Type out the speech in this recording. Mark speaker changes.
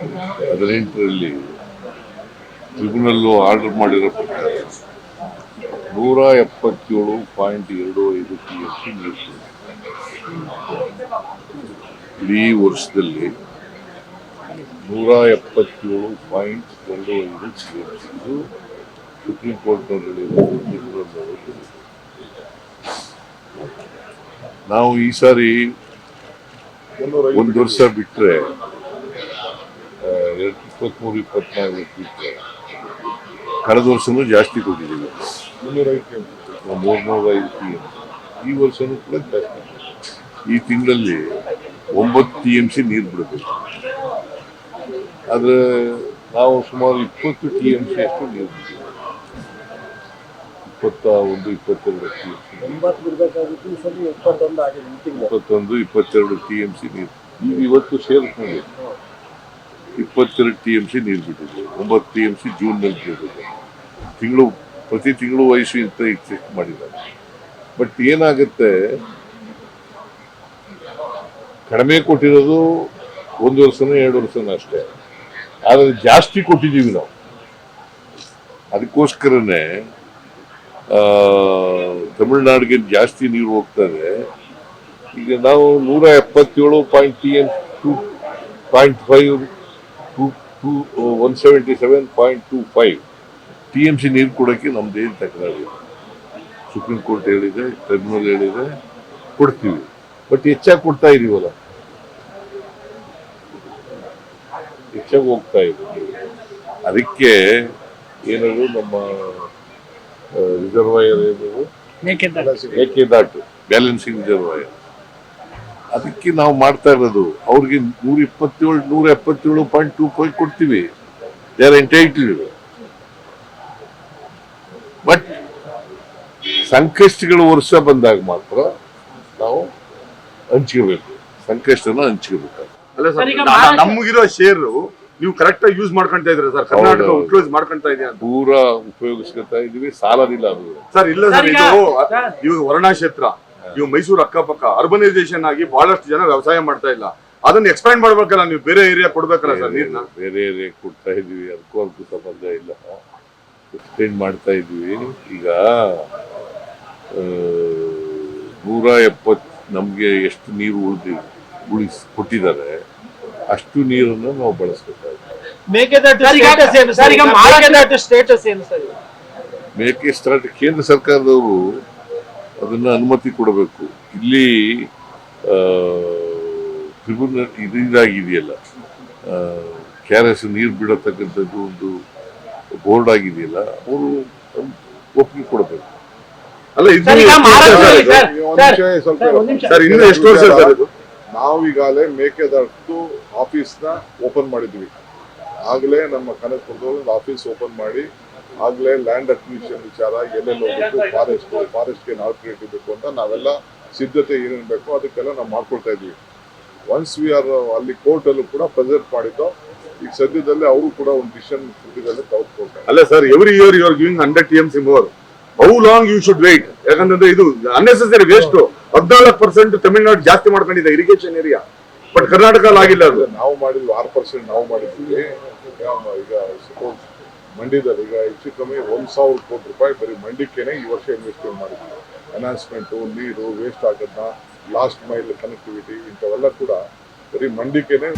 Speaker 1: 18ರಲ್ಲಿ tribunal order ಮಾಡಿರೋ ಪ್ರಕಾರ 177.25 TMC ನೀರು ಇಡೀ ವರ್ಷದಲ್ಲಿ 177.25 TMC. ಇದು ಸುಪ್ರೀಂ ಕೋರ್ಟ್ನವರು ಹೇಳಿರೋದು, ಟ್ರಿಬ್ಯುನಲ್ ಅವರು. ನಾವು ಈ ಸಾರಿ ಒಂದು ವರ್ಷ ಬಿಟ್ಟರೆ 23-24 ಬಿಟ್ಟರೆ ಕಳೆದ ವರ್ಷನೂ ಜಾಸ್ತಿ ಕೊಟ್ಟಿದ್ದೀವಿ, 305 TMC. ಈ ವರ್ಷನೂ ಕೂಡ ಜಾಸ್ತಿ. ಈ ತಿಂಗಳಲ್ಲಿ 9 TMC ನೀರು ಬಿಡಬೇಕು, ಆದರೆ ನಾವು ಸುಮಾರು 20 TMC ಅಷ್ಟು ನೀರು ಬಿಡ್ತೀವಿ. 21-22 TMC ನೀರು ಇವತ್ತು ಸೇರಿಸ್ಕೊಂಡು 22 TMC ನೀರು ಬಿಟ್ಟಿದ್ವಿ. 9 TMC ಜೂನ್ನಲ್ಲಿ ಬಿಟ್ಟಿದ್ದೆ. ಪ್ರತಿ ತಿಂಗಳು ವಯಸ್ಸು ಅಂತ ಚೆಕ್ ಮಾಡಿದ್ದಾರೆ. ಬಟ್ ಏನಾಗುತ್ತೆ, ಕಡಿಮೆ ಕೊಟ್ಟಿರೋದು 1 ವರ್ಷನೋ 2 ವರ್ಷನೋ ಅಷ್ಟೇ, ಆದರೆ ಜಾಸ್ತಿ ಕೊಟ್ಟಿದ್ದೀವಿ ನಾವು. ಅದಕ್ಕೋಸ್ಕರನೇ ತಮಿಳ್ನಾಡಿಗೆ ಜಾಸ್ತಿ ನೀರು ಹೋಗ್ತದೆ. ಈಗ ನಾವು 177.25 TMC ನೀರು ಕೊಡೋಕ್ಕೆ ನಮ್ದೇನು ತಕರಾರಿಲ್ಲ. ಸುಪ್ರೀಂ ಕೋರ್ಟ್ ಹೇಳಿದೆ, ಟ್ರಿಬ್ಯುನಲ್ ಹೇಳಿದೆ, ಕೊಡ್ತೀವಿ. ಬಟ್ ಹೆಚ್ಚಾಗಿ ಕೊಡ್ತಾ ಇದೀವಲ್ಲ, ಹೆಚ್ಚಾಗಿ ಹೋಗ್ತಾ ಇದ್ದೀವಿ. ಅದಕ್ಕೆ ಏನಾದ್ರು ನಮ್ಮ ರಿಸರ್ವಾಯರ್ ಏನಾದ್ರು ಮೇಕೆದಾಟು ಬ್ಯಾಲೆನ್ಸಿಂಗ್ ರಿಸರ್ವಾಯರ್, ಅದಕ್ಕೆ ನಾವು ಮಾಡ್ತಾ ಇರೋದು. ಅವ್ರಿಗೆ 177.25 ಕೊಡ್ತೀವಿ, ದೇ ಆರ್ ಎಂಟೈಟಲ್ಡ್. ಬಟ್ ಸಂಕಷ್ಟಗಳ ವರ್ಷ ಬಂದಾಗ ಮಾತ್ರ ನಾವು ಹಂಚ್ಕೋಬೇಕು, ಸಂಕಷ್ಟನ ಹಂಚ್ಕೋಬೇಕು.
Speaker 2: ಅಲ್ಲ ಸರ್, ನಮಗಿರೋ ಶೇರ್ ನೀವು ಕರೆಕ್ಟ್ ಆಗಿ ಯೂಸ್ ಮಾಡ್ಕೊಂತ ಇದ್ರೆ ಸರ್, ಕರ್ನಾಟಕ ಯೂಸ್ ಮಾಡ್ಕೊಂತ ಇದೆಯಾ?
Speaker 1: ಪೂರಾ ಉಪಯೋಗಿಸ್ಕೊತಾ ಇದೀವಿ, ಸಾಲದಿಲ್ಲ ಅದು
Speaker 2: ಸರ್. ಇಲ್ಲ ಸರ್, ಇದು ಇವಾಗ ವರ್ಣಾ ಕ್ಷೇತ್ರ, ಇವು ಮೈಸೂರು ಅಕ್ಕಪಕ್ಕ ಅರ್ಬನೈಸೇಷನ್ ಆಗಿ ಬಹಳಷ್ಟು ಜನ ವ್ಯವಸಾಯ ಮಾಡ್ತಾ ಇಲ್ಲ. ಅದನ್ನ ಎಕ್ಸ್ಪ್ಯಾಂಡ್ ಮಾಡ್ಬೇಕಲ್ಲ, ನೀವು ಬೇರೆ ಏರಿಯಾ ಕೊಡ್ಬೇಕಲ್ಲ ಸರ್ ನೀರ್ನ?
Speaker 1: ಬೇರೆ ಏರಿಯಾ ಕೊಡ್ತಾ ಇದೀವಿ, ಅದಕ್ಕೂ ಸಂಬಂಧ ಇಲ್ಲ, ಎಕ್ಸ್ಟೆಂಡ್ ಮಾಡ್ತಾ ಇದೀವಿ. ಈಗ 170 ನಮ್ಗೆ ಎಷ್ಟು ನೀರು ಕೊಟ್ಟಿದ್ದಾರೆ ಅಷ್ಟು ನೀರನ್ನು ನಾವು ಬಳಸ್ಬೇಕಾಗುತ್ತೆ. ಮೇಕೆ ಕೇಂದ್ರ ಸರ್ಕಾರದವರು ಅದನ್ನ ಅನುಮತಿ ಕೊಡಬೇಕು. ಇಲ್ಲಿ ಟ್ರಿಬ್ಯುನಲ್ ಇದಾಗಿದೆಯಲ್ಲ, KRS ನೀರು ಬಿಡತಕ್ಕಂಥದ್ದು ಒಂದು ಬೋರ್ಡ್ ಆಗಿದೆಯಲ್ಲ, ಅವರು ಒಪ್ಪಿಗೆ ಕೊಡಬೇಕು.
Speaker 2: ಅಲ್ಲ, ಇನ್ನು ಎಷ್ಟು ವರ್ಷ ಸರ್?
Speaker 3: ನಾವೀಗಾಗಲೇ ಮೇಕೆದಾಟು ಆಫೀಸ್ನ ಓಪನ್ ಮಾಡಿದ್ವಿ. ಆಗಲೇ ನಮ್ಮ ಕನಕಪುರದಲ್ಲಿ ಒಂದು ಆಫೀಸ್ ಓಪನ್ ಮಾಡಿ, ಆಗಲೇ ಲ್ಯಾಂಡ್ ಅಕ್ವಿಸಿಷನ್ ವಿಚಾರ ಎಲ್ಲೆಲ್ಲಿ ಹೋಗ್ಬೇಕು, ಫಾರೆಸ್ಟ್ಗೆ ಆಲ್ಟರ್ನೇಟಿವ್ ಬೇಕು ಅಂತ ನಾವೆಲ್ಲ ಸಿದ್ಧತೆ ಏನೇನು ಬೇಕೋ ಅದಕ್ಕೆಲ್ಲ ನಾವು ಮಾಡ್ಕೊಳ್ತಾ ಇದ್ವಿ. ಒನ್ಸ್ ವಿ ಆರ್ ಅಲ್ಲಿ ಕೋರ್ಟಲ್ಲೂ ಕೂಡ ಪ್ರೆಸೆಂಟ್ ಮಾಡಿದ್ದು. ಈಗ ಸದ್ಯದಲ್ಲೇ ಅವರು ಕೂಡ ಒಂದು ಡಿಸಿಷನ್ ಸುದ್ದಿದಲ್ಲಿ ತೆಗೆದುಕೊಳ್ತಾರೆ.
Speaker 2: ಅಲ್ಲ sir, every year you are giving 100 TMC more. How long you should wait? ಯಾಕಂದ್ರೆ ಇದು ಅನ್ನೆಸೆಸರಿ ವೇಸ್ಟ್. 14% ತಮಿಳ್ನಾಡು ಜಾಸ್ತಿ ಮಾಡ್ಕೊಂಡಿದೆ ಇರಿಗೇಷನ್ ಏರಿಯಾ, ಬಟ್ ಕರ್ನಾಟಕ ಆಗಿಲ್ಲ. ಅದು
Speaker 3: ನಾವು ಮಾಡಿದ್ವಿ 6% ನಾವು ಮಾಡಿದ್ವಿ. ಈಗ ಸಪೋಸ್ ಮಂಡ್ಯದಲ್ಲಿ ಈಗ ಹೆಚ್ಚು ಕಮ್ಮಿ 1,000 ಕೋಟಿ ರೂಪಾಯಿ ಬರೀ ಮಂಡ್ಯಕ್ಕೇನೆ ಈ ವರ್ಷ ಇನ್ವೆಸ್ಟ್ಮೆಂಟ್ ಮಾಡಿದ್ವಿ. ಎನ್ಹಾನ್ಸ್ಮೆಂಟು, ನೀರು ವೇಸ್ಟ್ ಆಗೋದನ್ನ, ಲಾಸ್ಟ್ ಮೈಲ್ ಕನೆಕ್ಟಿವಿಟಿ, ಇಂಥವೆಲ್ಲ ಕೂಡ ಬರೀ ಮಂಡ್ಯಕ್ಕೇನೆ